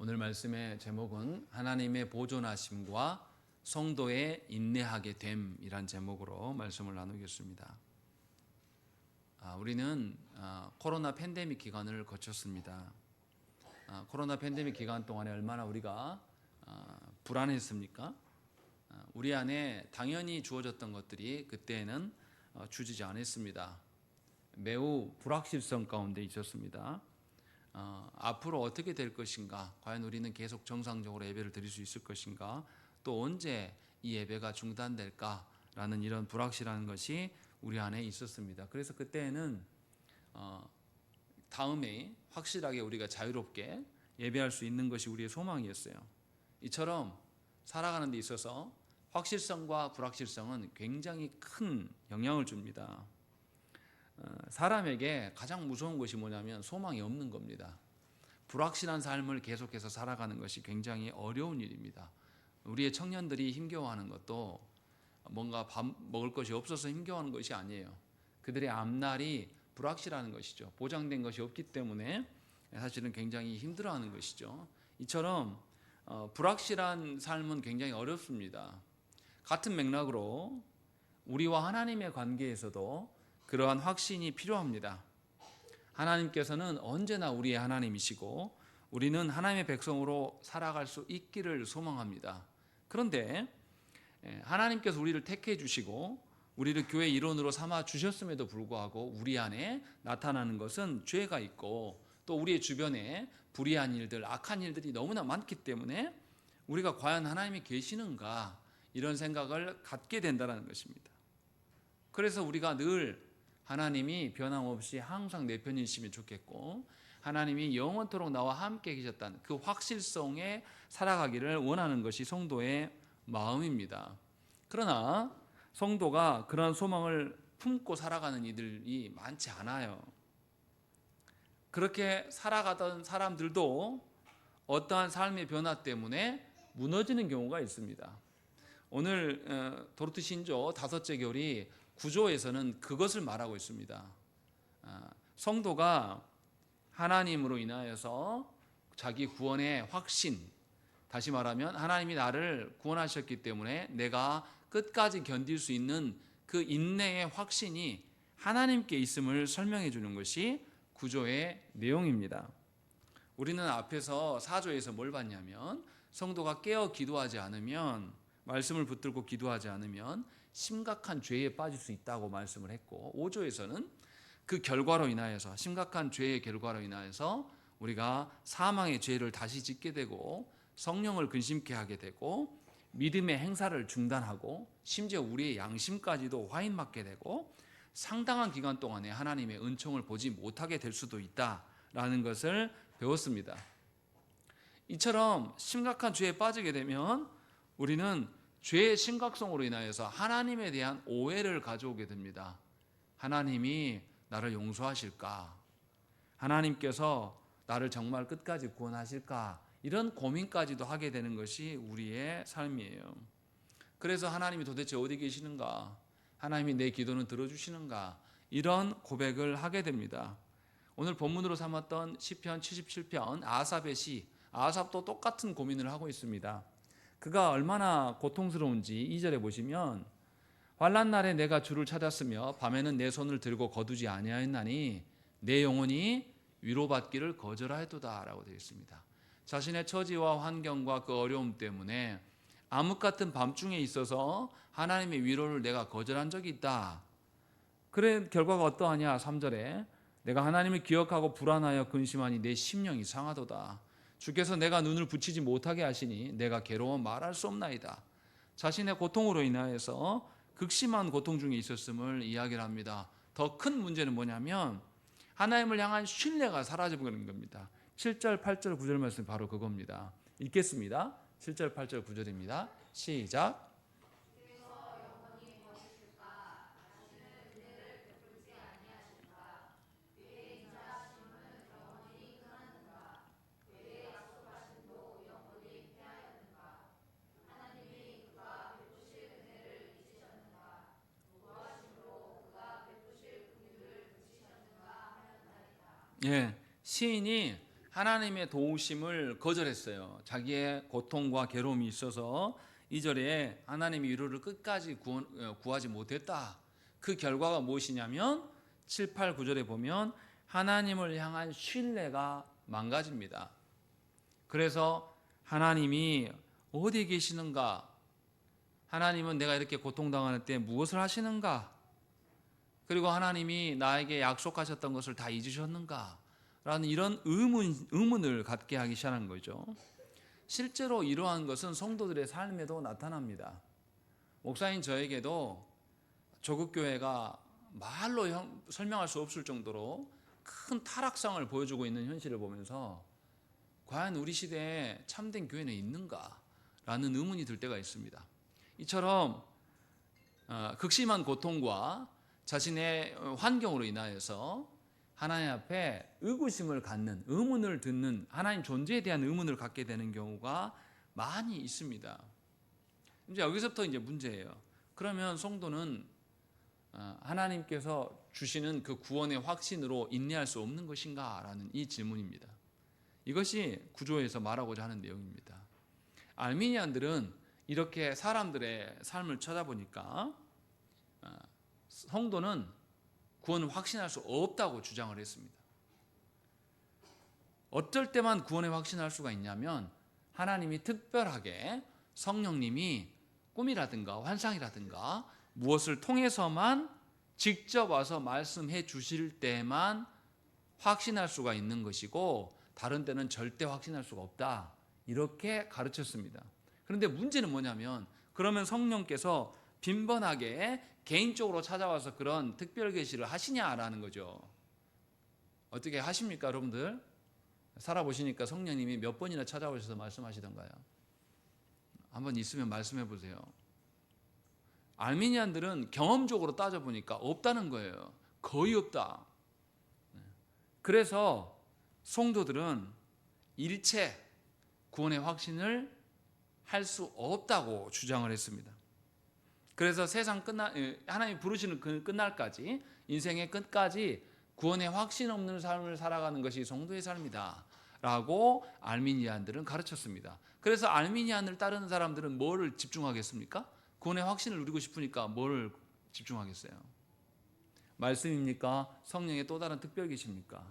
오늘 말씀의 제목은 하나님의 보존하심과 성도의 인내하게 됨이란 제목으로 말씀을 나누겠습니다. 우리는 코로나 팬데믹 기간을 거쳤습니다. 코로나 팬데믹 기간 동안에 얼마나 우리가 불안했습니까? 우리 안에 당연히 주어졌던 것들이 그때에는 주어지지 않았습니다. 매우 불확실성 가운데 있었습니다. 앞으로 어떻게 될 것인가, 과연 우리는 계속 정상적으로 예배를 드릴 수 있을 것인가, 또 언제 이 예배가 중단될까라는 이런 불확실한 것이 우리 안에 있었습니다. 그래서 그때는 다음에 확실하게 우리가 자유롭게 예배할 수 있는 것이 우리의 소망이었어요. 이처럼 살아가는 데 있어서 확실성과 불확실성은 굉장히 큰 영향을 줍니다. 사람에게 가장 무서운 것이 뭐냐면 소망이 없는 겁니다. 불확실한 삶을 계속해서 살아가는 것이 굉장히 어려운 일입니다. 우리의 청년들이 힘겨워하는 것도 뭔가 밥 먹을 것이 없어서 힘겨워하는 것이 아니에요. 그들의 앞날이 불확실한 것이죠. 보장된 것이 없기 때문에 사실은 굉장히 힘들어하는 것이죠. 이처럼 불확실한 삶은 굉장히 어렵습니다. 같은 맥락으로 우리와 하나님의 관계에서도 그러한 확신이 필요합니다. 하나님께서는 언제나 우리의 하나님이시고 우리는 하나님의 백성으로 살아갈 수 있기를 소망합니다. 그런데 하나님께서 우리를 택해 주시고 우리를 교회 일원으로 삼아 주셨음에도 불구하고 우리 안에 나타나는 것은 죄가 있고 또 우리의 주변에 불의한 일들, 악한 일들이 너무나 많기 때문에 우리가 과연 하나님이 계시는가 이런 생각을 갖게 된다는 것입니다. 그래서 우리가 늘 하나님이 변함없이 항상 내 편이시면 좋겠고 하나님이 영원토록 나와 함께 계셨다는 그 확실성에 살아가기를 원하는 것이 성도의 마음입니다. 그러나 성도가 그런 소망을 품고 살아가는 이들이 많지 않아요. 그렇게 살아가던 사람들도 어떠한 삶의 변화 때문에 무너지는 경우가 있습니다. 오늘 도르트 신조 5째 교리 9조에서는 그것을 말하고 있습니다. 성도가 하나님으로 인하여서 자기 구원의 확신, 다시 말하면 하나님이 나를 구원하셨기 때문에 내가 끝까지 견딜 수 있는 그 인내의 확신이 하나님께 있음을 설명해 주는 것이 9조의 내용입니다. 우리는 앞에서 4조에서 뭘 봤냐면 성도가 깨어 기도하지 않으면, 말씀을 붙들고 기도하지 않으면 심각한 죄에 빠질 수 있다고 말씀을 했고 5조에서는 그 결과로 인하여서, 심각한 죄의 결과로 인하여서 우리가 사망의 죄를 다시 짓게 되고 성령을 근심케 하게 되고 믿음의 행사를 중단하고 심지어 우리의 양심까지도 화인맞게 되고 상당한 기간 동안에 하나님의 은총을 보지 못하게 될 수도 있다라는 것을 배웠습니다. 이처럼 심각한 죄에 빠지게 되면 우리는 죄의 심각성으로 인하여서 하나님에 대한 오해를 가져오게 됩니다. 하나님이 나를 용서하실까? 하나님께서 나를 정말 끝까지 구원하실까? 이런 고민까지도 하게 되는 것이 우리의 삶이에요. 그래서 하나님이 도대체 어디 계시는가? 하나님이 내 기도는 들어주시는가? 이런 고백을 하게 됩니다. 오늘 본문으로 삼았던 시편 77편 아삽의 시, 아삽도 똑같은 고민을 하고 있습니다. 그가 얼마나 고통스러운지 2절에 보시면 환난 날에 내가 주를 찾았으며 밤에는 내 손을 들고 거두지 아니하였나니 내 영혼이 위로받기를 거절하였도다 라고 되어 있습니다. 자신의 처지와 환경과 그 어려움 때문에 암흑 같은 밤중에 있어서 하나님의 위로를 내가 거절한 적이 있다. 그래 결과가 어떠하냐? 3절에 내가 하나님을 기억하고 불안하여 근심하니 내 심령이 상하도다. 주께서 내가 눈을 붙이지 못하게 하시니 내가 괴로워 말할 수 없나이다. 자신의 고통으로 인하여서 극심한 고통 중에 있었음을 이야기를 합니다. 더 큰 문제는 뭐냐면 하나님을 향한 신뢰가 사라져버리는 겁니다. 7절, 8절, 9절 말씀 바로 그겁니다. 읽겠습니다. 7절, 8절, 9절입니다. 시작. 예, 시인이 하나님의 도우심을 거절했어요. 자기의 고통과 괴로움이 있어서 2절에 하나님이 위로를 끝까지 구하지 못했다. 그 결과가 무엇이냐면 7, 8, 9절에 보면 하나님을 향한 신뢰가 망가집니다. 그래서 하나님이 어디 계시는가? 하나님은 내가 이렇게 고통당하는 때 무엇을 하시는가? 그리고 하나님이 나에게 약속하셨던 것을 다 잊으셨는가? 라는 이런 의문을 갖게 하기 시작한 거죠. 실제로 이러한 것은 성도들의 삶에도 나타납니다. 목사인 저에게도 조국교회가 말로 설명할 수 없을 정도로 큰 타락상을 보여주고 있는 현실을 보면서 과연 우리 시대에 참된 교회는 있는가? 라는 의문이 들 때가 있습니다. 이처럼 극심한 고통과 자신의 환경으로 인하여서 하나님 앞에 의구심을 갖는, 의문을 듣는, 하나님 존재에 대한 의문을 갖게 되는 경우가 많이 있습니다. 이제 여기서부터 이제 문제예요. 그러면 성도는 하나님께서 주시는 그 구원의 확신으로 인내할 수 없는 것인가? 라는 이 질문입니다. 이것이 구조에서 말하고자 하는 내용입니다. 알미니안들은 이렇게 사람들의 삶을 찾아보니까 성도는 구원을 확신할 수 없다고 주장을 했습니다. 어쩔 때만 구원에 확신할 수가 있냐면 하나님이 특별하게 성령님이 꿈이라든가 환상이라든가 무엇을 통해서만 직접 와서 말씀해 주실 때만 확신할 수가 있는 것이고 다른 때는 절대 확신할 수가 없다. 이렇게 가르쳤습니다. 그런데 문제는 뭐냐면 그러면 성령께서 빈번하게 개인적으로 찾아와서 그런 특별 계시를 하시냐라는 거죠. 어떻게 하십니까, 여러분들? 살아보시니까 성령님이 몇 번이나 찾아오셔서 말씀하시던가요? 한번 있으면 말씀해 보세요. 알미니안들은 경험적으로 따져보니까 없다는 거예요. 거의 없다. 그래서 성도들은 일체 구원의 확신을 할 수 없다고 주장을 했습니다. 그래서 세상 하나님 부르시는 그 끝날까지, 인생의 끝까지 구원의 확신 없는 삶을 살아가는 것이 성도의 삶이다 라고 알미니안들은 가르쳤습니다. 그래서 알미니안을 따르는 사람들은 뭐를 집중하겠습니까? 구원의 확신을 누리고 싶으니까 뭐를 집중하겠어요? 말씀입니까? 성령의 또 다른 특별 계시입니까?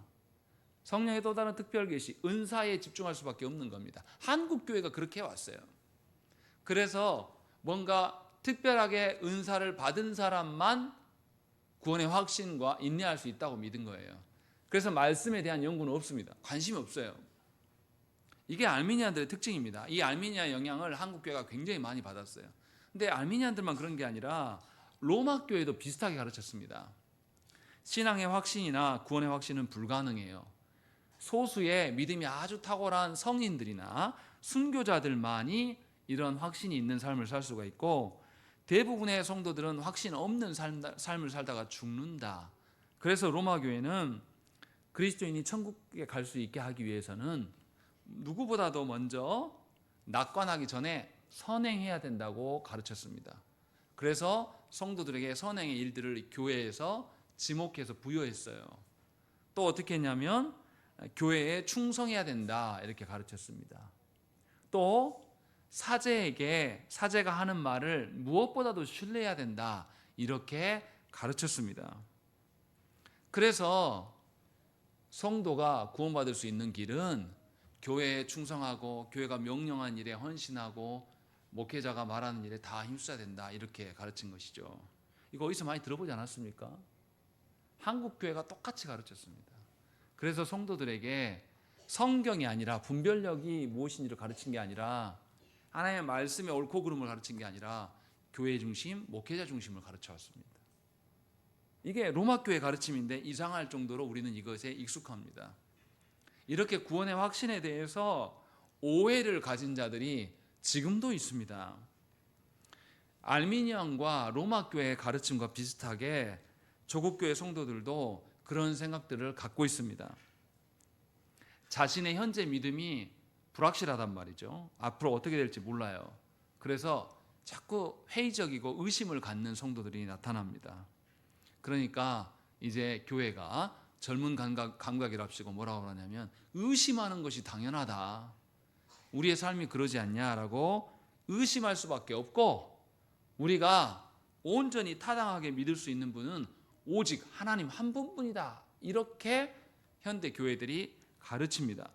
성령의 또 다른 특별 계시, 은사에 집중할 수밖에 없는 겁니다. 한국 교회가 그렇게 해왔어요. 그래서 뭔가 특별하게 은사를 받은 사람만 구원의 확신과 인내할 수 있다고 믿은 거예요. 그래서 말씀에 대한 연구는 없습니다. 관심이 없어요. 이게 알미니안들의 특징입니다. 이 알미니아 영향을 한국 교회가 굉장히 많이 받았어요. 근데 알미니안들만 그런 게 아니라 로마 교회도 비슷하게 가르쳤습니다. 신앙의 확신이나 구원의 확신은 불가능해요. 소수의 믿음이 아주 탁월한 성인들이나 순교자들만이 이런 확신이 있는 삶을 살 수가 있고 대부분의 성도들은 확신 없는 삶을 살다가 죽는다. 그래서 로마 교회는 그리스도인이 천국에 갈 수 있게 하기 위해서는 누구보다도 먼저 낙관하기 전에 선행해야 된다고 가르쳤습니다. 그래서 성도들에게 선행의 일들을 교회에서 지목해서 부여했어요. 또 어떻게 했냐면 교회에 충성해야 된다 이렇게 가르쳤습니다. 또 사제가 하는 말을 무엇보다도 신뢰해야 된다 이렇게 가르쳤습니다. 그래서 성도가 구원받을 수 있는 길은 교회에 충성하고 교회가 명령한 일에 헌신하고 목회자가 말하는 일에 다 힘써야 된다 이렇게 가르친 것이죠. 이거 어디서 많이 들어보지 않았습니까? 한국 교회가 똑같이 가르쳤습니다. 그래서 성도들에게 성경이 아니라 분별력이 무엇인지를 가르친 게 아니라 하나님의 말씀의 옳고 그름을 가르친 게 아니라 교회 중심, 목회자 중심을 가르쳐 왔습니다. 이게 로마 교회 가르침인데 이상할 정도로 우리는 이것에 익숙합니다. 이렇게 구원의 확신에 대해서 오해를 가진 자들이 지금도 있습니다. 알미니안과 로마 교회의 가르침과 비슷하게 조국 교회 성도들도 그런 생각들을 갖고 있습니다. 자신의 현재 믿음이 불확실하단 말이죠. 앞으로 어떻게 될지 몰라요. 그래서 자꾸 회의적이고 의심을 갖는 성도들이 나타납니다. 그러니까 이제 교회가 젊은 감각이랍시고 뭐라고 하냐면 의심하는 것이 당연하다. 우리의 삶이 그러지 않냐라고 의심할 수밖에 없고, 우리가 온전히 타당하게 믿을 수 있는 분은 오직 하나님 한 분뿐이다. 이렇게 현대 교회들이 가르칩니다.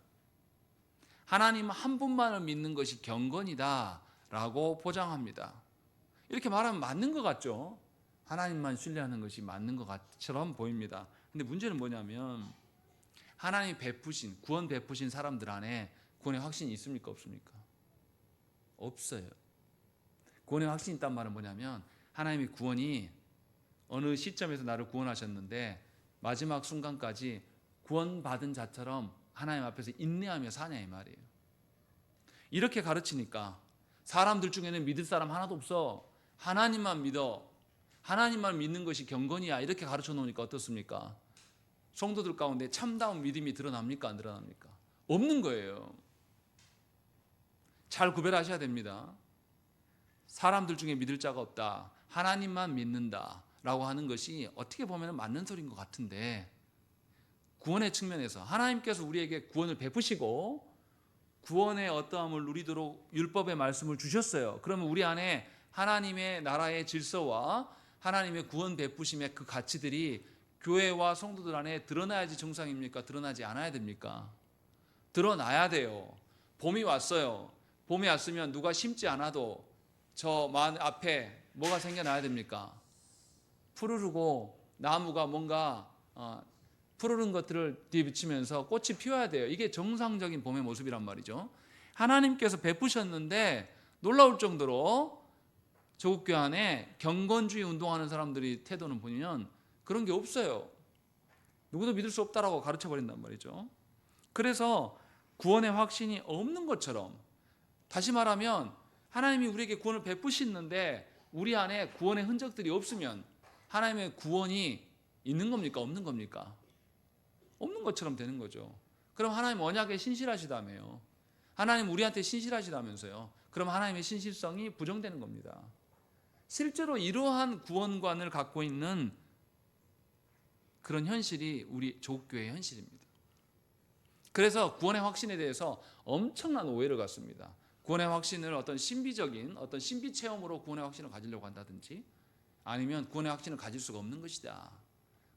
하나님 한 분만을 믿는 것이 경건이다 라고 포장합니다. 이렇게 말하면 맞는 것 같죠? 하나님만 신뢰하는 것이 맞는 것처럼 보입니다. 근데 문제는 뭐냐면, 하나님이 베푸신, 구원 베푸신 사람들 안에 구원의 확신이 있습니까? 없습니까? 없어요. 구원의 확신이 있단 말은 뭐냐면, 하나님의 구원이 어느 시점에서 나를 구원하셨는데 마지막 순간까지 구원받은 자처럼 하나님 앞에서 인내하며 사냐 이 말이에요. 이렇게 가르치니까 사람들 중에는 믿을 사람 하나도 없어. 하나님만 믿어. 하나님만 믿는 것이 경건이야. 이렇게 가르쳐 놓으니까 어떻습니까? 성도들 가운데 참다운 믿음이 드러납니까? 안 드러납니까? 없는 거예요. 잘 구별하셔야 됩니다. 사람들 중에 믿을 자가 없다, 하나님만 믿는다 라고 하는 것이 어떻게 보면 맞는 소리인 것 같은데, 구원의 측면에서 하나님께서 우리에게 구원을 베푸시고 구원의 어떠함을 누리도록 율법의 말씀을 주셨어요. 그러면 우리 안에 하나님의 나라의 질서와 하나님의 구원 베푸심의 그 가치들이 교회와 성도들 안에 드러나야지 정상입니까? 드러나지 않아야 됩니까? 드러나야 돼요. 봄이 왔어요. 봄이 왔으면 누가 심지 않아도 저 만 앞에 뭐가 생겨나야 됩니까? 푸르르고 나무가 뭔가 푸르른 것들을 뒤에 비치면서 꽃이 피어야 돼요. 이게 정상적인 봄의 모습이란 말이죠. 하나님께서 베푸셨는데 놀라울 정도로 조국교회 안에 경건주의 운동하는 사람들이 태도는 보면 그런 게 없어요. 누구도 믿을 수 없다라고 가르쳐버린단 말이죠. 그래서 구원의 확신이 없는 것처럼, 다시 말하면 하나님이 우리에게 구원을 베푸시는데 우리 안에 구원의 흔적들이 없으면 하나님의 구원이 있는 겁니까? 없는 겁니까? 없는 것처럼 되는 거죠. 그럼 하나님 언약에 신실하시다며요. 하나님 우리한테 신실하시다면서요. 그럼 하나님의 신실성이 부정되는 겁니다. 실제로 이러한 구원관을 갖고 있는 그런 현실이 우리 조국교회의 현실입니다. 그래서 구원의 확신에 대해서 엄청난 오해를 갖습니다. 구원의 확신을 어떤 신비적인 어떤 신비 체험으로 구원의 확신을 가지려고 한다든지, 아니면 구원의 확신을 가질 수가 없는 것이다.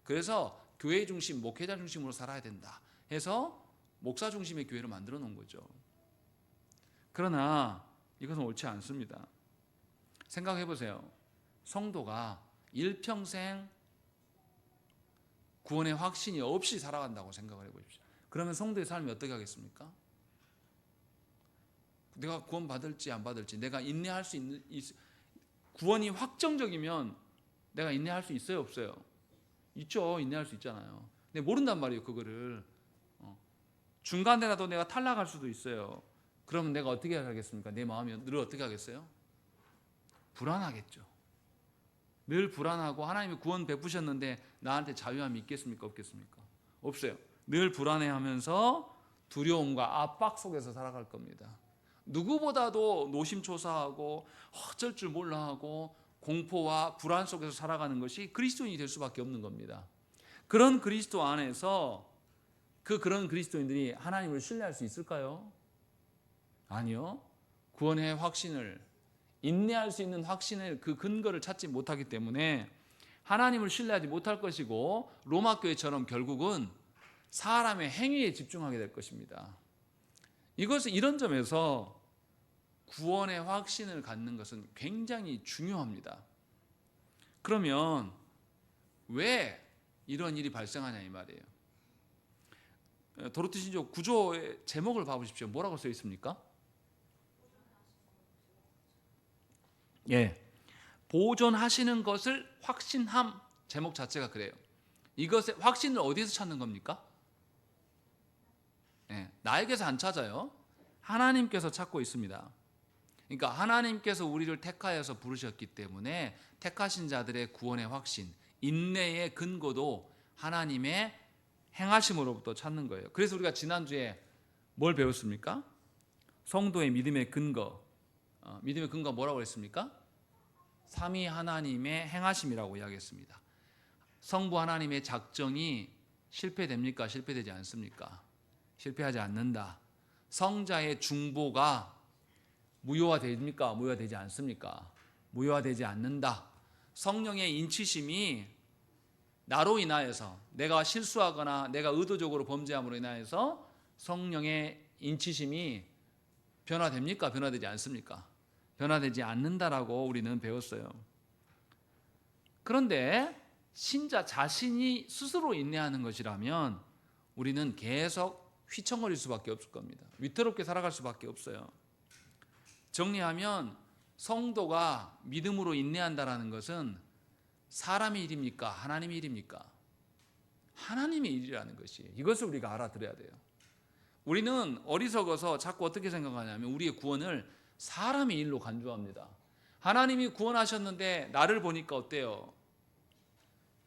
그래서 교회 중심, 목회자 중심으로 살아야 된다 해서 목사 중심의 교회를 만들어 놓은 거죠. 그러나 이것은 옳지 않습니다. 생각해 보세요. 성도가 일평생 구원의 확신이 없이 살아간다고 생각을 해보십시오. 그러면 성도의 삶이 어떻게 하겠습니까? 내가 구원 받을지 안 받을지, 내가 인내할 수 있는, 구원이 확정적이면 내가 인내할 수 있어요, 없어요? 있죠. 인내할 수 있잖아요. 근데 모른단 말이에요, 그거를. 중간에라도 내가 탈락할 수도 있어요. 그러면 내가 어떻게 하겠습니까? 내 마음이 늘 어떻게 하겠어요? 불안하겠죠. 늘 불안하고, 하나님이 구원 베푸셨는데 나한테 자유함이 있겠습니까? 없겠습니까? 없어요. 늘 불안해하면서 두려움과 압박 속에서 살아갈 겁니다. 누구보다도 노심초사하고 어쩔 줄 몰라 하고 공포와 불안 속에서 살아가는 것이 그리스도인이 될 수밖에 없는 겁니다. 그런 그리스도 안에서 그런 그리스도인들이 하나님을 신뢰할 수 있을까요? 아니요. 구원의 확신을, 인내할 수 있는 확신의 그 근거를 찾지 못하기 때문에 하나님을 신뢰하지 못할 것이고, 로마 교회처럼 결국은 사람의 행위에 집중하게 될 것입니다. 이런 점에서 구원의 확신을 갖는 것은 굉장히 중요합니다. 그러면 왜 이런 일이 발생하냐 이 말이에요. 도로트 신조 9조의 제목을 봐보십시오. 뭐라고 써 있습니까? 보존하시는 것을 확신함. 제목 자체가 그래요. 이것의 확신을 어디서 찾는 겁니까? 나에게서 안 찾아요. 하나님께서 찾고 있습니다. 그러니까 하나님께서 우리를 택하여서 부르셨기 때문에 택하신 자들의 구원의 확신, 인내의 근거도 하나님의 행하심으로부터 찾는 거예요. 그래서 우리가 지난주에 뭘 배웠습니까? 성도의 믿음의 근거. 믿음의 근거가 뭐라고 했습니까? 삼위 하나님의 행하심이라고 이야기했습니다. 성부 하나님의 작정이 실패됩니까? 실패되지 않습니까? 실패하지 않는다. 성자의 중보가 무효화됩니까? 무효화되지 않습니까? 무효화되지 않는다. 성령의 인치심이 나로 인하여서, 내가 실수하거나 내가 의도적으로 범죄함으로 인하여서 성령의 인치심이 변화됩니까? 변화되지 않습니까? 변화되지 않는다라고 우리는 배웠어요. 그런데 신자 자신이 스스로 인내하는 것이라면 우리는 계속 휘청거릴 수밖에 없을 겁니다. 위태롭게 살아갈 수밖에 없어요. 정리하면 성도가 믿음으로 인내한다라는 것은 사람의 일입니까? 하나님의 일입니까? 하나님의 일이라는 것이, 이것을 우리가 알아들어야 돼요. 우리는 어리석어서 자꾸 어떻게 생각하냐면 우리의 구원을 사람의 일로 간주합니다. 하나님이 구원하셨는데 나를 보니까 어때요?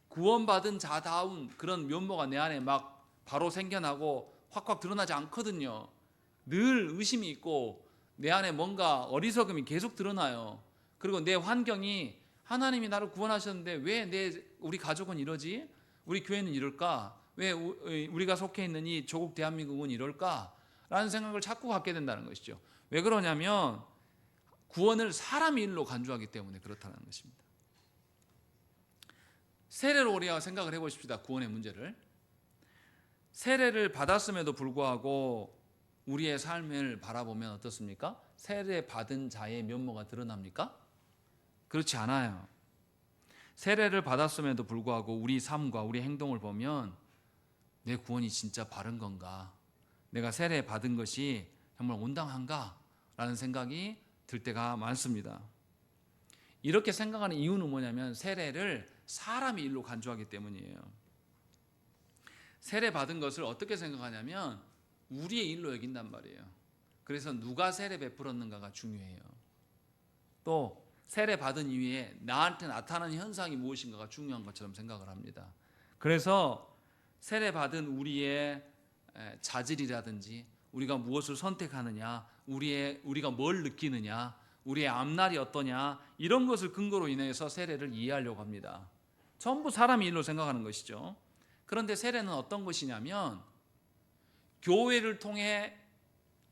구원받은 자다운 그런 면모가 내 안에 막 바로 생겨나고 확확 드러나지 않거든요. 늘 의심이 있고 내 안에 뭔가 어리석음이 계속 드러나요. 그리고 내 환경이, 하나님이 나를 구원하셨는데 왜 우리 가족은 이러지? 우리 교회는 이럴까? 왜 우리가 속해 있는 이 조국 대한민국은 이럴까? 라는 생각을 자꾸 갖게 된다는 것이죠. 왜 그러냐면 구원을 사람의 일로 간주하기 때문에 그렇다는 것입니다. 세례로 우리가 생각을 해보십시다. 구원의 문제를. 세례를 받았음에도 불구하고 우리의 삶을 바라보면 어떻습니까? 세례 받은 자의 면모가 드러납니까? 그렇지 않아요. 세례를 받았음에도 불구하고 우리 삶과 우리 행동을 보면 내 구원이 진짜 바른 건가? 내가 세례 받은 것이 정말 온당한가? 라는 생각이 들 때가 많습니다. 이렇게 생각하는 이유는 뭐냐면 세례를 사람의 일로 간주하기 때문이에요. 세례 받은 것을 어떻게 생각하냐면 우리의 일로 여긴단 말이에요. 그래서 누가 세례 베풀었는가가 중요해요. 또 세례 받은 이후에 나한테 나타나는 현상이 무엇인가가 중요한 것처럼 생각을 합니다. 그래서 세례 받은 우리의 자질이라든지 우리가 무엇을 선택하느냐, 우리가 뭘 느끼느냐, 우리의 앞날이 어떠냐, 이런 것을 근거로 인해서 세례를 이해하려고 합니다. 전부 사람의 일로 생각하는 것이죠. 그런데 세례는 어떤 것이냐면 교회를 통해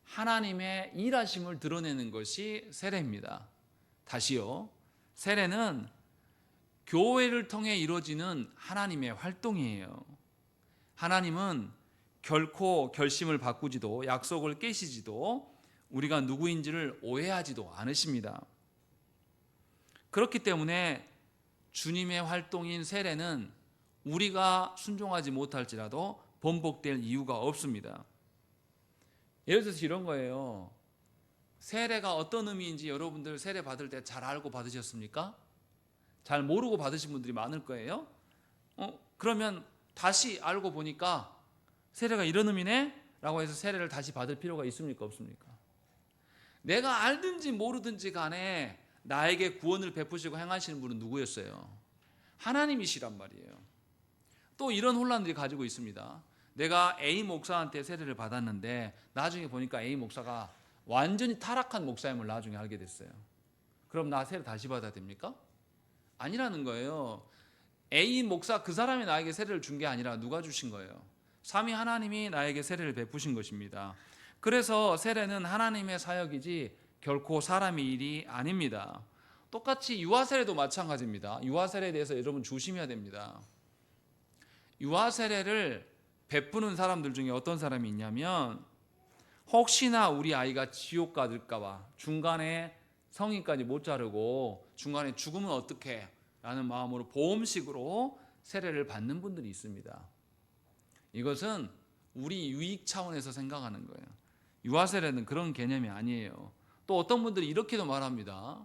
하나님의 일하심을 드러내는 것이 세례입니다. 다시요. 세례는 교회를 통해 이루어지는 하나님의 활동이에요. 하나님은 결코 결심을 바꾸지도 약속을 깨시지도 우리가 누구인지를 오해하지도 않으십니다. 그렇기 때문에 주님의 활동인 세례는 우리가 순종하지 못할지라도 번복될 이유가 없습니다. 예를 들어서 이런 거예요. 세례가 어떤 의미인지 여러분들 세례 받을 때 잘 알고 받으셨습니까? 잘 모르고 받으신 분들이 많을 거예요. 그러면 다시 알고 보니까 세례가 이런 의미네? 라고 해서 세례를 다시 받을 필요가 있습니까? 없습니까? 내가 알든지 모르든지 간에 나에게 구원을 베푸시고 행하시는 분은 누구였어요? 하나님이시란 말이에요. 또 이런 혼란들이 가지고 있습니다. 내가 A 목사한테 세례를 받았는데 나중에 보니까 A 목사가 완전히 타락한 목사임을 나중에 알게 됐어요. 그럼 나 세례 다시 받아야 됩니까? 아니라는 거예요. A 목사 그 사람이 나에게 세례를 준 게 아니라 누가 주신 거예요? 삼위 하나님이 나에게 세례를 베푸신 것입니다. 그래서 세례는 하나님의 사역이지 결코 사람의 일이 아닙니다. 똑같이 유아세례도 마찬가지입니다. 유아세례에 대해서 여러분 조심해야 됩니다. 유아세례를 베푸는 사람들 중에 어떤 사람이 있냐면 혹시나 우리 아이가 지옥 가들까 봐 중간에 성인까지 못 자르고 중간에 죽으면 어떡해 라는 마음으로 보험식으로 세례를 받는 분들이 있습니다. 이것은 우리 유익 차원에서 생각하는 거예요. 유아세례는 그런 개념이 아니에요. 또 어떤 분들이 이렇게도 말합니다.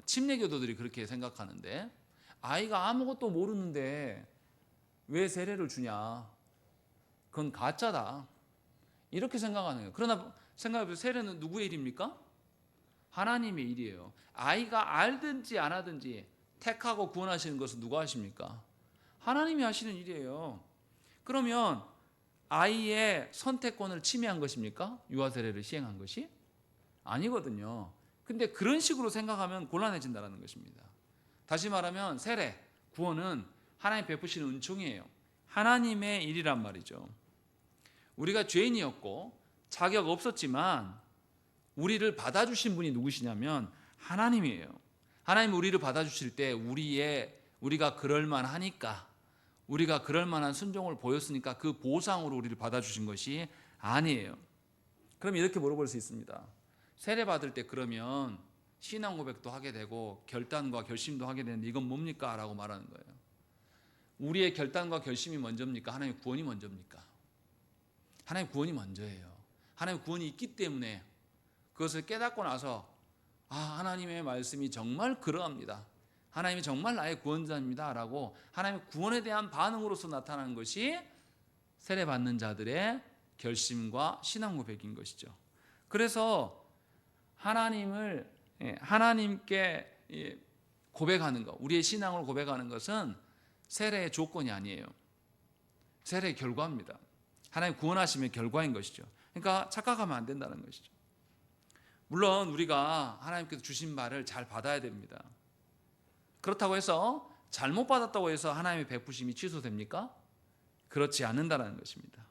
침례교도들이 그렇게 생각하는데 아이가 아무것도 모르는데 왜 세례를 주냐? 그건 가짜다. 이렇게 생각하는 거예요. 그러나 생각해보세요. 세례는 누구의 일입니까? 하나님의 일이에요. 아이가 알든지 안 하든지 택하고 구원하시는 것은 누가 하십니까? 하나님이 하시는 일이에요. 그러면 아이의 선택권을 침해한 것입니까? 유아세례를 시행한 것이? 아니거든요. 근데 그런 식으로 생각하면 곤란해진다는 것입니다. 다시 말하면 세례, 구원은 하나님 베푸시는 은총이에요. 하나님의 일이란 말이죠. 우리가 죄인이었고 자격 없었지만 우리를 받아주신 분이 누구시냐면 하나님이에요. 하나님 우리를 받아주실 때 우리가 그럴만하니까, 우리가 그럴만한 순종을 보였으니까 그 보상으로 우리를 받아주신 것이 아니에요. 그럼 이렇게 물어볼 수 있습니다. 세례 받을 때 그러면 신앙 고백도 하게 되고 결단과 결심도 하게 되는데 이건 뭡니까? 라고 말하는 거예요. 우리의 결단과 결심이 먼저입니까? 하나님의 구원이 먼저입니까? 하나님의 구원이 먼저예요. 하나님의 구원이 있기 때문에 그것을 깨닫고 나서 하나님의 말씀이 정말 그러합니다. 하나님이 정말 나의 구원자입니다 라고 하나님의 구원에 대한 반응으로서 나타나는 것이 세례받는 자들의 결심과 신앙 고백인 것이죠. 그래서 하나님께 고백하는 것, 우리의 신앙을 고백하는 것은 세례의 조건이 아니에요. 세례의 결과입니다. 하나님 구원하심의 결과인 것이죠. 그러니까 착각하면 안 된다는 것이죠. 물론 우리가 하나님께서 주신 바를 잘 받아야 됩니다. 그렇다고 해서 잘못 받았다고 해서 하나님의 베푸심이 취소됩니까? 그렇지 않는다는 것입니다.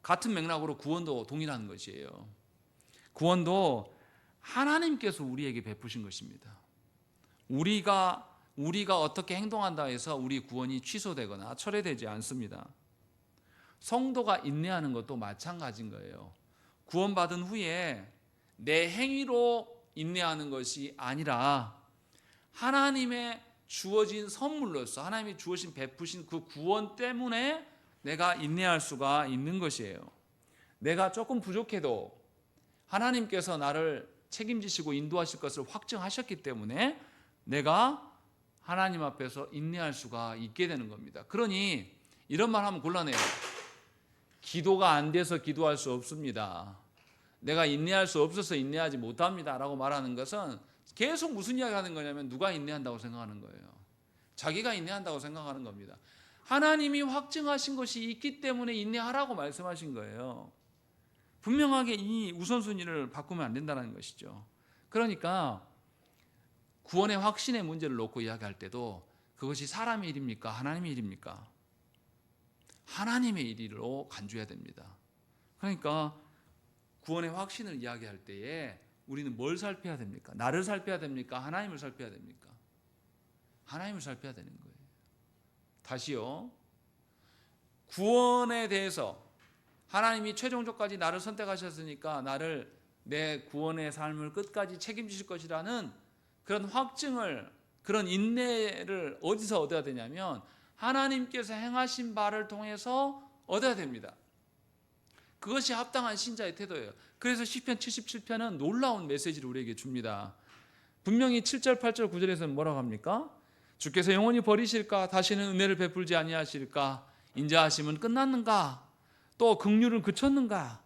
같은 맥락으로 구원도 동일한 것이에요. 구원도 하나님께서 우리에게 베푸신 것입니다. 우리가 어떻게 행동한다 해서 우리 구원이 취소되거나 철회되지 않습니다. 성도가 인내하는 것도 마찬가지인 거예요. 구원받은 후에 내 행위로 인내하는 것이 아니라 하나님의 주어진 선물로서 하나님이 주어진 베푸신 그 구원 때문에 내가 인내할 수가 있는 것이에요. 내가 조금 부족해도 하나님께서 나를 책임지시고 인도하실 것을 확증하셨기 때문에 내가 하나님 앞에서 인내할 수가 있게 되는 겁니다. 그러니 이런 말 하면 곤란해요. 기도가 안 돼서 기도할 수 없습니다. 내가 인내할 수 없어서 인내하지 못합니다 라고 말하는 것은 계속 무슨 이야기 하는 거냐면 누가 인내한다고 생각하는 거예요. 자기가 인내한다고 생각하는 겁니다. 하나님이 확증하신 것이 있기 때문에 인내하라고 말씀하신 거예요. 분명하게 이 우선순위를 바꾸면 안 된다는 것이죠. 그러니까 구원의 확신의 문제를 놓고 이야기할 때도 그것이 사람의 일입니까? 하나님의 일입니까? 하나님의 일로 간주해야 됩니다. 그러니까 구원의 확신을 이야기할 때에 우리는 뭘 살펴야 됩니까? 나를 살펴야 됩니까? 하나님을 살펴야 됩니까? 하나님을 살펴야 되는 거예요. 다시요. 구원에 대해서 하나님이 최종적까지 나를 선택하셨으니까 내 구원의 삶을 끝까지 책임지실 것이라는 그런 확증을, 그런 인내를 어디서 얻어야 되냐면 하나님께서 행하신 바를 통해서 얻어야 됩니다. 그것이 합당한 신자의 태도예요. 그래서 시편 77편은 놀라운 메시지를 우리에게 줍니다. 분명히 7절, 8절, 9절에서는 뭐라고 합니까? 주께서 영원히 버리실까? 다시는 은혜를 베풀지 아니하실까? 인자하심은 끝났는가? 또 긍휼은 그쳤는가?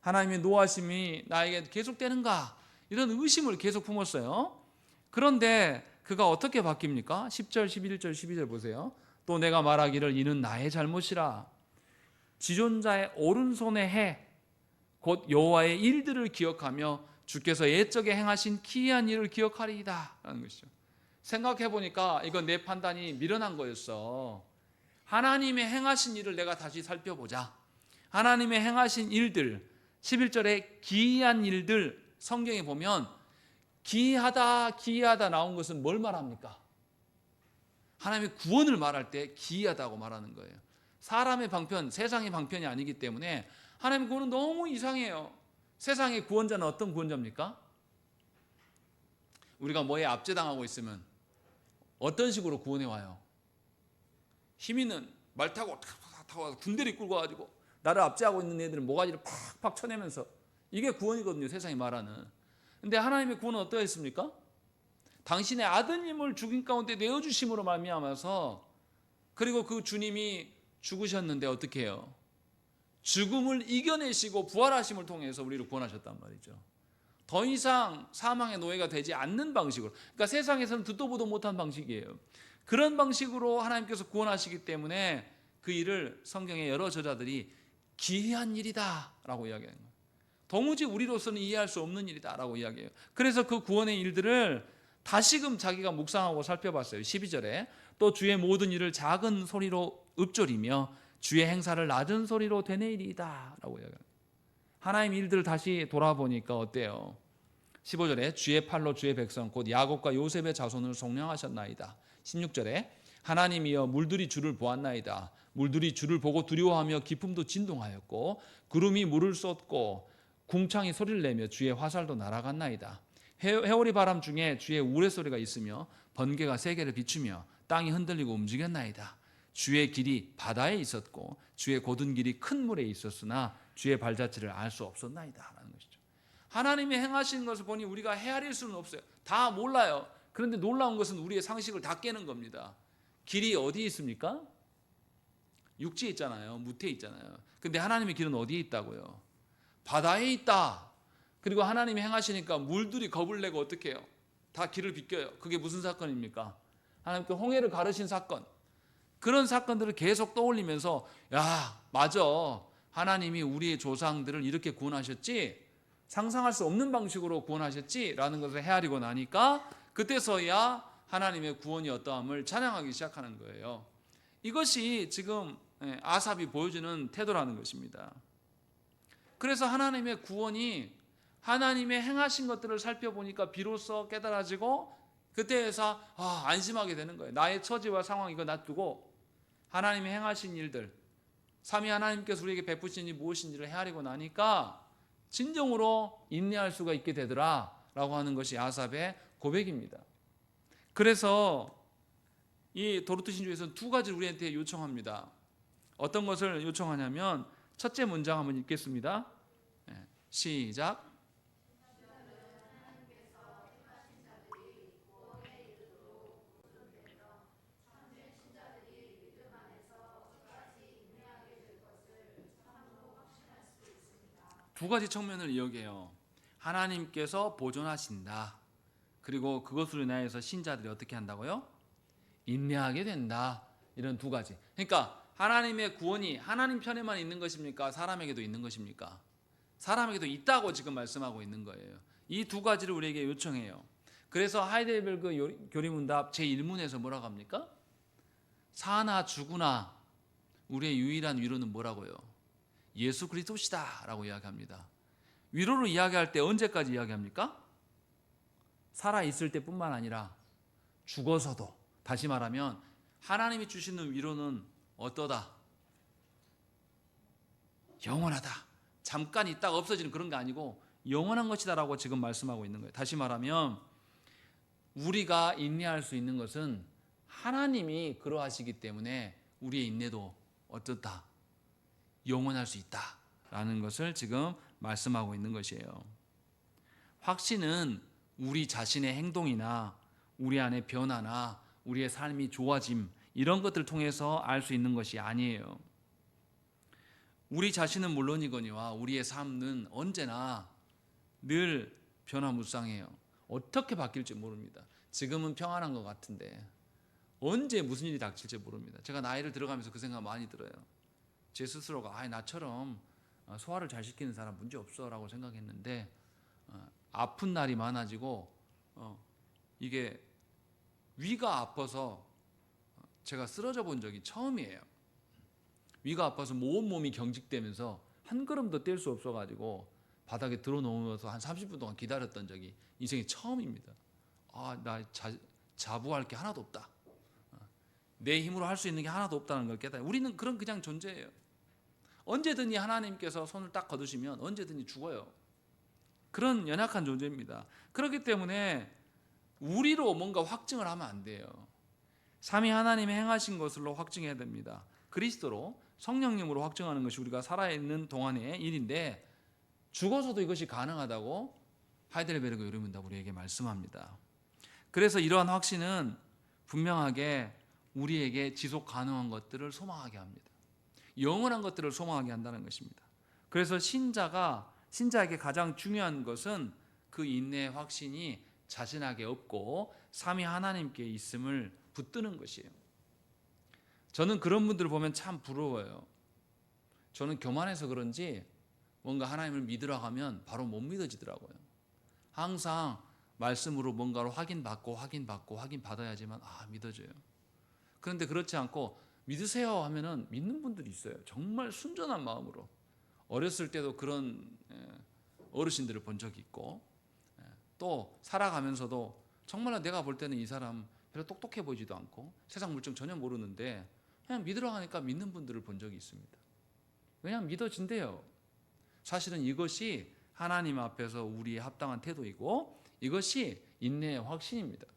하나님의 노하심이 나에게 계속되는가? 이런 의심을 계속 품었어요. 그런데 그가 어떻게 바뀝니까? 10절, 11절, 12절 보세요. 또 내가 말하기를 이는 나의 잘못이라. 지존자의 오른손의 해, 곧 여호와의 일들을 기억하며 주께서 옛적에 행하신 기이한 일을 기억하리이다 라는 것이죠. 생각해 보니까 이건 내 판단이 미련한 거였어. 하나님의 행하신 일을 내가 다시 살펴보자. 하나님의 행하신 일들, 11절에 기이한 일들, 성경에 보면 기이하다 나온 것은 뭘 말합니까? 하나님의 구원을 말할 때 기이하다고 말하는 거예요. 사람의 방편, 세상의 방편이 아니기 때문에 하나님의 구원은 너무 이상해요. 세상의 구원자는 어떤 구원자입니까? 우리가 뭐에 압제당하고 있으면 어떤 식으로 구원해 와요? 힘 있는 말 타고 와서 군대를 끌고 와가지고 나를 압제하고 있는 애들은 모가지를 팍팍 쳐내면서, 이게 구원이거든요, 세상이 말하는. 근데 하나님의 구원은 어떠했습니까? 당신의 아드님을 죽인 가운데 내어주심으로 말미암아서, 그리고 그 주님이 죽으셨는데 어떻게 해요? 죽음을 이겨내시고 부활하심을 통해서 우리를 구원하셨단 말이죠. 더 이상 사망의 노예가 되지 않는 방식으로, 그러니까 세상에서는 듣도 보도 못한 방식이에요. 그런 방식으로 하나님께서 구원하시기 때문에 그 일을 성경의 여러 저자들이 기이한 일이다 라고 이야기하는 거예요. 도무지 우리로서는 이해할 수 없는 일이다 라고 이야기해요. 그래서 그 구원의 일들을 다시금 자기가 묵상하고 살펴봤어요. 12절에 또 주의 모든 일을 작은 소리로 읊조리며 주의 행사를 낮은 소리로 되뇌이리이다 라고 이야기합니다. 하나님 일들을 다시 돌아보니까 어때요? 15절에 주의 팔로 주의 백성 곧 야곱과 요셉의 자손을 속량하셨나이다. 16절에 하나님이여 물들이 주를 보았나이다. 물들이 주를 보고 두려워하며 기품도 진동하였고 구름이 물을 쏟고 궁창이 소리를 내며 주의 화살도 날아갔나이다. 해오리 바람 중에 주의 우레소리가 있으며 번개가 세계를 비추며 땅이 흔들리고 움직였나이다. 주의 길이 바다에 있었고 주의 곧은 길이 큰 물에 있었으나 주의 발자취를 알 수 없었나이다 라는 것이죠. 하나님이 행하시는 것을 보니 우리가 헤아릴 수는 없어요. 다 몰라요. 그런데 놀라운 것은 우리의 상식을 다 깨는 겁니다. 길이 어디에 있습니까? 육지에 있잖아요. 무태에 있잖아요. 근데 하나님의 길은 어디에 있다고요? 바다에 있다. 그리고 하나님이 행하시니까 물들이 겁을 내고 어떻게 해요? 다 길을 비껴요. 그게 무슨 사건입니까? 하나님께 홍해를 가르신 사건. 그런 사건들을 계속 떠올리면서 야 맞아. 하나님이 우리의 조상들을 이렇게 구원하셨지? 상상할 수 없는 방식으로 구원하셨지? 라는 것을 헤아리고 나니까 그때서야 하나님의 구원이 어떠함을 찬양하기 시작하는 거예요. 이것이 지금 아삽이 보여주는 태도라는 것입니다. 그래서 하나님의 구원이 하나님의 행하신 것들을 살펴보니까 비로소 깨달아지고 그때에서 안심하게 되는 거예요. 나의 처지와 상황 이거 놔두고 하나님이 행하신 일들, 삼위 하나님께서 우리에게 베푸신 일이 무엇인지를 헤아리고 나니까 진정으로 인내할 수가 있게 되더라 라고 하는 것이 아삽의 고백입니다. 그래서 이 도르트 신조에서는 두 가지를 우리한테 요청합니다. 어떤 것을 요청하냐면 첫째 문장 한번 읽겠습니다. 시작. 두 가지 측면을 이야기해요. 하나님께서 보존하신다. 그리고 그것으로 인하여서 신자들이 어떻게 한다고요? 인내하게 된다. 이런 두 가지. 그러니까 하나님의 구원이 하나님 편에만 있는 것입니까? 사람에게도 있는 것입니까? 사람에게도 있다고 지금 말씀하고 있는 거예요. 이 두 가지를 우리에게 요청해요. 그래서 하이델베르그 교리문답 제1문에서 뭐라고 합니까? 사나 죽으나 우리의 유일한 위로는 뭐라고요? 예수 그리스도시다 라고 이야기합니다. 위로를 이야기할 때 언제까지 이야기합니까? 살아있을 때뿐만 아니라 죽어서도. 다시 말하면 하나님이 주시는 위로는 어떠다? 영원하다. 잠깐 있다가 없어지는 그런 게 아니고 영원한 것이다 라고 지금 말씀하고 있는 거예요. 다시 말하면 우리가 인내할 수 있는 것은 하나님이 그러하시기 때문에 우리의 인내도 어떻다? 영원할 수 있다라는 것을 지금 말씀하고 있는 것이에요. 확신은 우리 자신의 행동이나 우리 안의 변화나 우리의 삶이 좋아짐 이런 것들을 통해서 알 수 있는 것이 아니에요. 우리 자신은 물론이거니와 우리의 삶은 언제나 늘 변화무쌍해요. 어떻게 바뀔지 모릅니다. 지금은 평안한 것 같은데 언제 무슨 일이 닥칠지 모릅니다. 제가 나이를 들어가면서 그 생각 많이 들어요. 제 스스로가 나처럼 소화를 잘 시키는 사람 문제 없어 라고 생각했는데 아픈 날이 많아지고 이게 위가 아파서 제가 쓰러져 본 적이 처음이에요. 위가 아파서 온 몸이 경직되면서 한 걸음도 뗄 수 없어가지고 바닥에 들어놓으면서 한 30분 동안 기다렸던 적이 인생의 처음입니다. 나 자부할 게 하나도 없다. 내 힘으로 할 수 있는 게 하나도 없다는 걸 깨달아요. 우리는 그냥 존재예요. 언제든지 하나님께서 손을 딱 거두시면 언제든지 죽어요. 그런 연약한 존재입니다. 그렇기 때문에 우리로 뭔가 확증을 하면 안 돼요. 삼위 하나님이 행하신 것으로 확증해야 됩니다. 그리스도로 성령님으로 확증하는 것이 우리가 살아있는 동안의 일인데 죽어서도 이것이 가능하다고 하이델베르그 요리문답 우리에게 말씀합니다. 그래서 이러한 확신은 분명하게 우리에게 지속 가능한 것들을 소망하게 합니다. 영원한 것들을 소망하게 한다는 것입니다. 그래서 신자에게 가장 중요한 것은 그 인내의 확신이 자신에게 없고 삼위 하나님께 있음을 붙드는 것이에요. 저는 그런 분들을 보면 참 부러워요. 저는 교만해서 그런지 뭔가 하나님을 믿으러 가면 바로 못 믿어지더라고요. 항상 말씀으로 뭔가를 확인받아야지만 믿어져요. 그런데 그렇지 않고 믿으세요 하면은 믿는 분들이 있어요. 정말 순전한 마음으로. 어렸을 때도 그런 어르신들을 본 적이 있고, 또 살아가면서도 정말 내가 볼 때는 이 사람 별로 똑똑해 보이지도 않고 세상 물정 전혀 모르는데 그냥 믿으러 가니까 믿는 분들을 본 적이 있습니다. 그냥 믿어진대요. 사실은 이것이 하나님 앞에서 우리의 합당한 태도이고 이것이 인내의 확신입니다.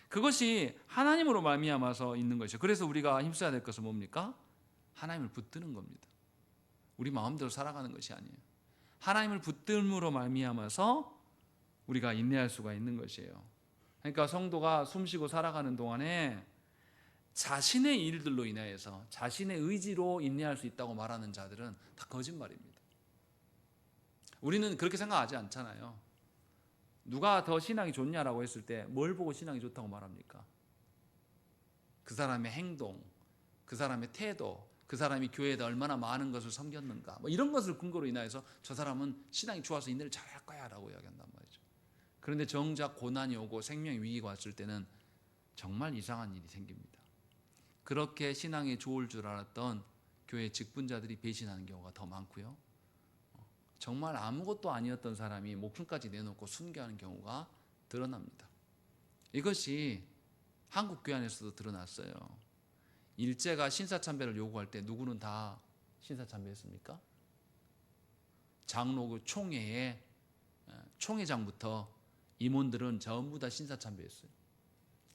그것이 하나님으로 말미암아서 있는 것이죠. 그래서 우리가 힘써야 될 것은 뭡니까? 하나님을 붙드는 겁니다. 우리 마음대로 살아가는 것이 아니에요. 하나님을 붙들므로 말미암아서 우리가 인내할 수가 있는 것이에요. 그러니까 성도가 숨쉬고 살아가는 동안에 자신의 일들로 인하여서 자신의 의지로 인내할 수 있다고 말하는 자들은 다 거짓말입니다. 우리는 그렇게 생각하지 않잖아요. 누가 더 신앙이 좋냐라고 했을 때 뭘 보고 신앙이 좋다고 말합니까? 그 사람의 행동, 그 사람의 태도, 그 사람이 교회에다 얼마나 많은 것을 섬겼는가, 뭐 이런 것을 근거로 인하여서 저 사람은 신앙이 좋아서 인내를 잘할 거야 라고 이야기한단 말이죠. 그런데 정작 고난이 오고 생명의 위기가 왔을 때는 정말 이상한 일이 생깁니다. 그렇게 신앙이 좋을 줄 알았던 교회 직분자들이 배신하는 경우가 더 많고요. 정말 아무것도 아니었던 사람이 목숨까지 내놓고 순교하는 경우가 드러납니다. 이것이 한국 교회 안에서도 드러났어요. 일제가 신사참배를 요구할 때 누구는 다 신사참배했습니까? 장로교 총회의 총회장부터 임원들은 전부 다 신사참배했어요.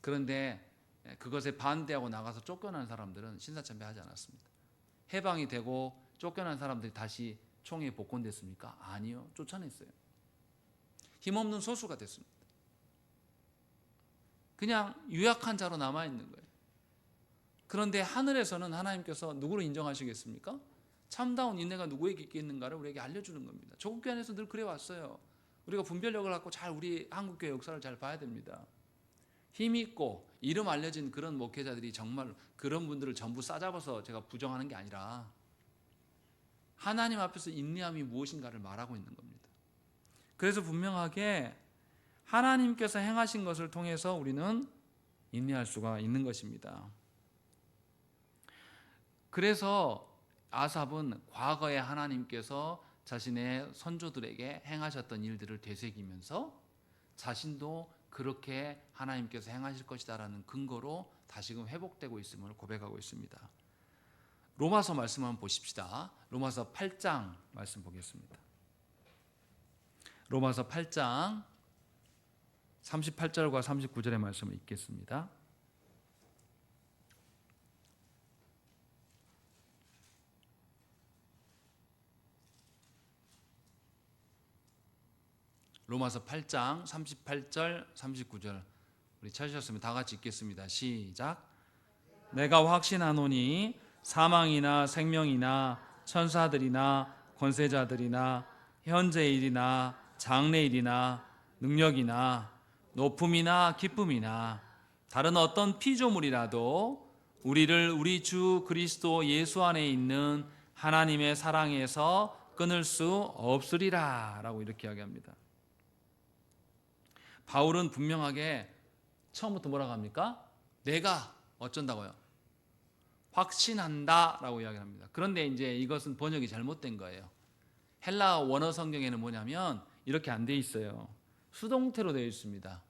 그런데 그것에 반대하고 나가서 쫓겨난 사람들은 신사참배하지 않았습니다. 해방이 되고 쫓겨난 사람들이 다시 총회에 복권됐습니까? 아니요. 쫓아냈어요. 힘없는 소수가 됐습니다. 그냥 유약한 자로 남아있는 거예요. 그런데 하늘에서는 하나님께서 누구를 인정하시겠습니까? 참다운 인내가 누구에게 있겠는가를 우리에게 알려주는 겁니다. 조국교회 안에서 늘 그래왔어요. 우리가 분별력을 갖고 잘 우리 한국교회 역사를 잘 봐야 됩니다. 힘있고 이름 알려진 그런 목회자들이 정말 그런 분들을 전부 싸잡아서 제가 부정하는 게 아니라 하나님 앞에서 인내함이 무엇인가를 말하고 있는 겁니다. 그래서 분명하게 하나님께서 행하신 것을 통해서 우리는 인내할 수가 있는 것입니다. 그래서 아삽은 과거에 하나님께서 자신의 선조들에게 행하셨던 일들을 되새기면서 자신도 그렇게 하나님께서 행하실 것이다라는 근거로 다시금 회복되고 있음을 고백하고 있습니다. 로마서 말씀 한번 보십시다. 로마서 8장 말씀 보겠습니다. 로마서 8장 38절과 39절의 말씀을 읽겠습니다. 로마서 8장 38절 39절 우리 찾으셨으면 다 같이 읽겠습니다. 시작. 내가 확신하노니 사망이나 생명이나 천사들이나 권세자들이나 현재일이나 장래일이나 능력이나 높음이나 기쁨이나 다른 어떤 피조물이라도 우리를 우리 주 그리스도 예수 안에 있는 하나님의 사랑에서 끊을 수 없으리라 라고 이렇게 이야기합니다. 바울은 분명하게 처음부터 뭐라고 합니까? 내가 어쩐다고요? 확신한다 라고 이야기합니다. 그런데 이제 이것은 번역이 잘못된 거예요. 헬라 원어 성경에는 뭐냐면 이렇게 안 돼 있어요. 수동태로 되어 있습니다.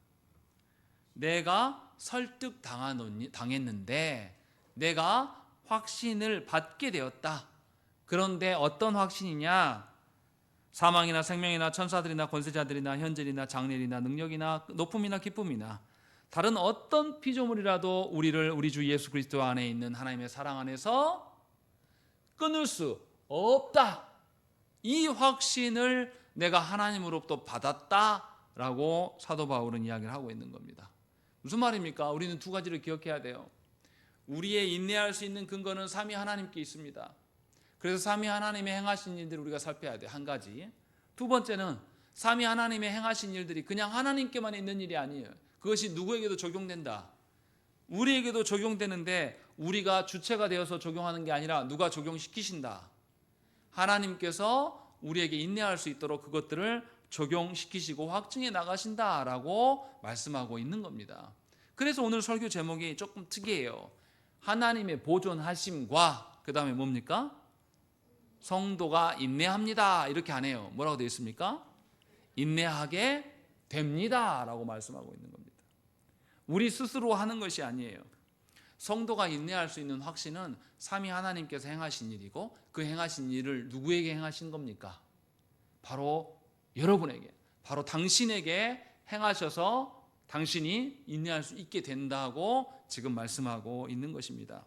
내가 설득당했는데 내가 확신을 받게 되었다. 그런데 어떤 확신이냐? 사망이나 생명이나 천사들이나 권세자들이나 현재이나 장래이나 능력이나 높음이나 기쁨이나 다른 어떤 피조물이라도 우리를 우리 주 예수 그리스도 안에 있는 하나님의 사랑 안에서 끊을 수 없다. 이 확신을 내가 하나님으로부터 받았다라고 사도 바울은 이야기를 하고 있는 겁니다. 무슨 말입니까? 우리는 두 가지를 기억해야 돼요. 우리의 인내할 수 있는 근거는 삼위 하나님께 있습니다. 그래서 삼위 하나님의 행하신 일들을 우리가 살펴야 돼요. 한 가지. 두 번째는 삼위 하나님의 행하신 일들이 그냥 하나님께만 있는 일이 아니에요. 그것이 누구에게도 적용된다. 우리에게도 적용되는데 우리가 주체가 되어서 적용하는 게 아니라 누가 적용시키신다. 하나님께서 우리에게 인내할 수 있도록 그것들을 적용시키시고 확증해 나가신다라고 말씀하고 있는 겁니다. 그래서 오늘 설교 제목이 조금 특이해요. 하나님의 보존하심과 그 다음에 뭡니까? 성도가 인내합니다. 이렇게 안 해요. 뭐라고 되어 있습니까? 인내하게 됩니다 라고 말씀하고 있는 겁니다. 우리 스스로 하는 것이 아니에요. 성도가 인내할 수 있는 확신은 삼위 하나님께서 행하신 일이고, 그 행하신 일을 누구에게 행하신 겁니까? 바로 여러분에게, 바로 당신에게 행하셔서 당신이 인내할 수 있게 된다고 지금 말씀하고 있는 것입니다.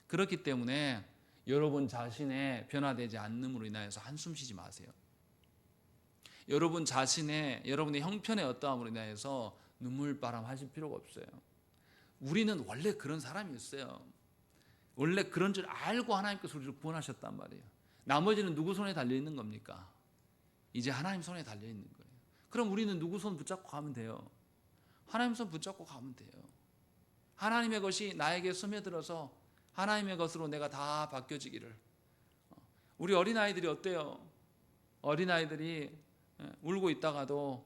그렇기 때문에 여러분 자신의 변화되지 않음으로 인하여서 한숨 쉬지 마세요. 여러분 자신의, 여러분의 형편의 어떠함으로 인하여서 눈물바람 하실 필요가 없어요. 우리는 원래 그런 사람이었어요. 원래 그런 줄 알고 하나님께서 우리를 구원하셨단 말이에요. 나머지는 누구 손에 달려있는 겁니까? 이제 하나님 손에 달려있는 거예요. 그럼 우리는 누구 손 붙잡고 가면 돼요? 하나님 손 붙잡고 가면 돼요. 하나님의 것이 나에게 스며들어서 하나님의 것으로 내가 다 바뀌어지기를. 우리 어린아이들이 어때요? 어린아이들이 울고 있다가도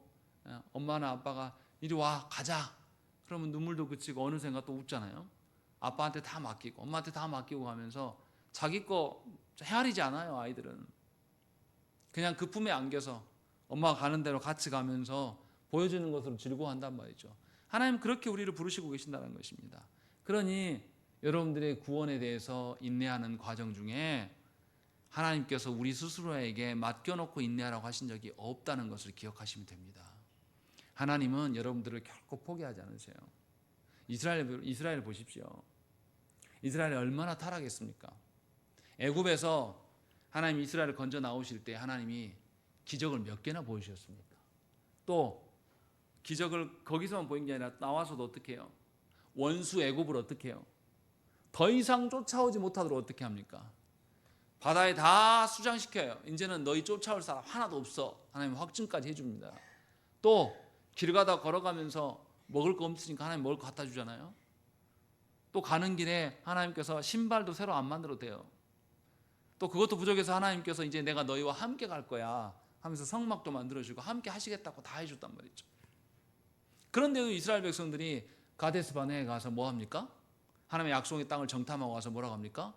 엄마나 아빠가 이리 와 가자 그러면 눈물도 그치고 어느샌가 또 웃잖아요. 아빠한테 다 맡기고 엄마한테 다 맡기고 가면서 자기 거 헤아리지 않아요. 아이들은 그냥 그 품에 안겨서 엄마가 가는 대로 같이 가면서 보여주는 것으로 즐거워한단 말이죠. 하나님 그렇게 우리를 부르시고 계신다는 것입니다. 그러니 여러분들의 구원에 대해서 인내하는 과정 중에 하나님께서 우리 스스로에게 맡겨놓고 인내하라고 하신 적이 없다는 것을 기억하시면 됩니다. 하나님은 여러분들을 결코 포기하지 않으세요. 이스라엘 보십시오. 이스라엘이 얼마나 타락했습니까? 애굽에서 하나님 이스라엘을 건져 나오실 때 하나님이 기적을 몇 개나 보여주셨습니까? 또 기적을 거기서만 보인 게 아니라 나와서도 어떻게 해요? 원수 애굽을 어떻게 해요? 더 이상 쫓아오지 못하도록 어떻게 합니까? 바다에 다 수장시켜요. 이제는 너희 쫓아올 사람 하나도 없어. 하나님 확증까지 해줍니다. 또 길 가다 걸어가면서 먹을 거 없으니까 하나님 먹을 거 갖다 주잖아요. 또 가는 길에 하나님께서 신발도 새로 안 만들어도 돼요. 또 그것도 부족해서 하나님께서 이제 내가 너희와 함께 갈 거야 하면서 성막도 만들어주고 함께 하시겠다고 다 해줬단 말이죠. 그런데도 이스라엘 백성들이 가데스 바네에 가서 뭐 합니까? 하나님의 약속의 땅을 정탐하고 와서 뭐라고 합니까?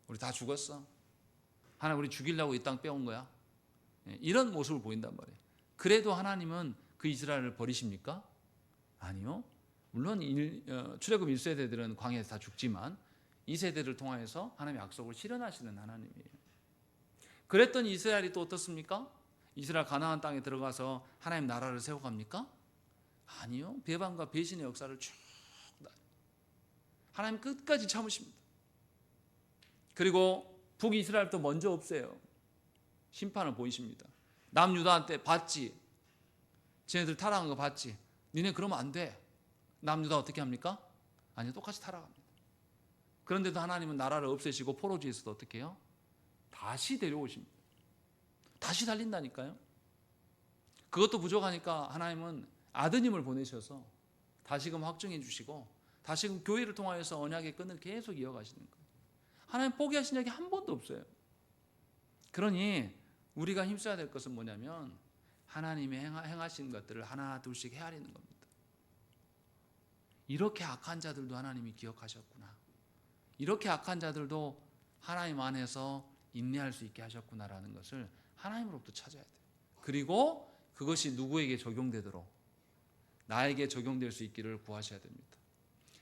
우리 다 죽었어. 하나님 우리 죽이려고 이 땅 빼온 거야. 이런 모습을 보인단 말이에요. 그래도 하나님은 그 이스라엘을 버리십니까? 아니요. 물론 출애굽 1세대들은 광야에서 다 죽지만 2세대를 통하여서 하나님의 약속을 실현하시는 하나님이에요. 그랬더니 이스라엘이 또 어떻습니까? 이스라엘 가나안 땅에 들어가서 하나님 나라를 세워갑니까? 아니요. 배반과 배신의 역사를 쭉 하나님 끝까지 참으십니다. 그리고 북이스라엘도 먼저 없애요. 심판을 보이십니다. 남유다한테 봤지? 쟤네들 타락한 거 봤지? 니네 그러면 안 돼. 남유다 어떻게 합니까? 아니요. 똑같이 타락합니다. 그런데도 하나님은 나라를 없애시고 포로지에서도 어떻게 해요? 다시 데려오십니다. 다시 달린다니까요. 그것도 부족하니까 하나님은 아드님을 보내셔서 다시금 확증해 주시고 다시금 교회를 통하여서 언약의 끈을 계속 이어가시는 거예요. 하나님 포기하신 적이 한 번도 없어요. 그러니 우리가 힘써야 될 것은 뭐냐면 하나님이 행하신 것들을 하나 둘씩 헤아리는 겁니다. 이렇게 악한 자들도 하나님이 기억하셨구나. 이렇게 악한 자들도 하나님 안에서 인내할 수 있게 하셨구나라는 것을 하나님으로부터 찾아야 돼요. 그리고 그것이 누구에게 적용되도록 나에게 적용될 수 있기를 구하셔야 됩니다.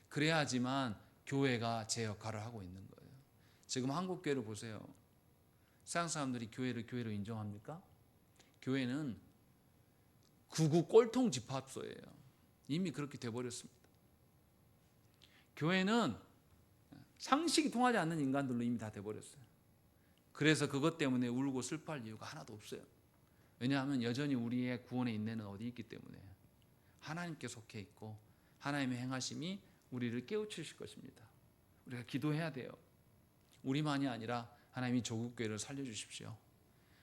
그래야지만 교회가 제 역할을 하고 있는 거예요. 지금 한국 교회를 보세요. 세상 사람들이 교회를 교회로 인정합니까? 교회는 극우 꼴통 집합소예요. 이미 그렇게 돼버렸습니다. 교회는 상식이 통하지 않는 인간들로 이미 다 돼버렸어요. 그래서 그것 때문에 울고 슬퍼할 이유가 하나도 없어요. 왜냐하면 여전히 우리의 구원의 인내는 어디 있기 때문에 하나님께 속해 있고 하나님의 행하심이 우리를 깨우치실 것입니다. 우리가 기도해야 돼요. 우리만이 아니라 하나님이 조국교회를 살려주십시오.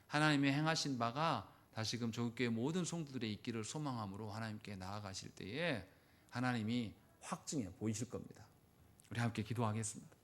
하나님의 행하신 바가 다시금 조국교회 모든 성도들의 있기를 소망함으로 하나님께 나아가실 때에 하나님이 확증해 보이실 겁니다. 우리 함께 기도하겠습니다.